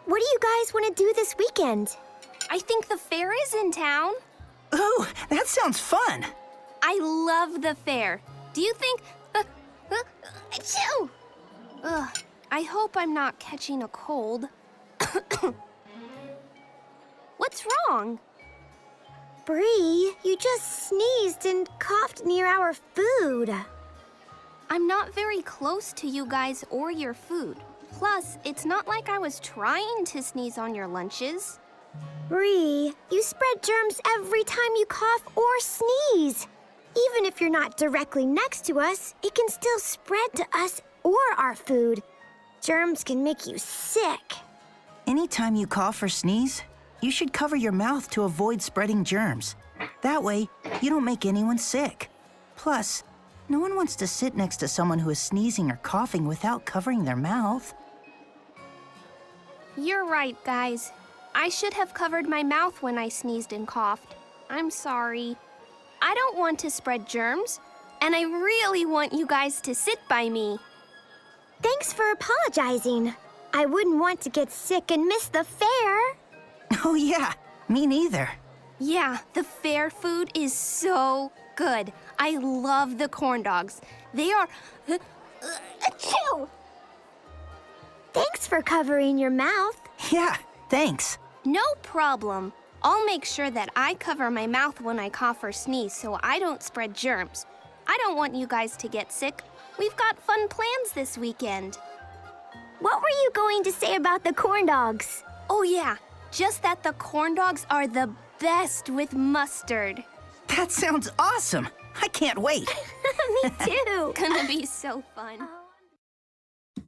what do you guys want to do this weekend? I think the fair is in town. Ooh, that sounds fun. I love the fair. Do you think... Achoo! Ugh, I hope I'm not catching a cold. What's wrong? Bree, you just sneezed and coughed near our food. I'm not very close to you guys or your food. Plus, it's not like I was trying to sneeze on your lunches. Bree, you spread germs every time you cough or sneeze. Even if you're not directly next to us, it can still spread to us or our food. Germs can make you sick. Anytime you cough or sneeze, you should cover your mouth to avoid spreading germs. That way, you don't make anyone sick. Plus, no one wants to sit next to someone who is sneezing or coughing without covering their mouth. You're right, guys. I should have covered my mouth when I sneezed and coughed. I'm sorry. I don't want to spread germs, and I really want you guys to sit by me. Thanks for apologizing. I wouldn't want to get sick and miss the fair. Oh yeah, me neither. Yeah, the fair food is so good. I love the corn dogs. They are... Achoo! Thanks for covering your mouth. Yeah, thanks. No problem. I'll make sure that I cover my mouth when I cough or sneeze so I don't spread germs. I don't want you guys to get sick. We've got fun plans this weekend. What were you going to say about the corn dogs? Oh yeah, just that the corn dogs are the best with mustard. That sounds awesome. I can't wait. Me too. Gonna be so fun.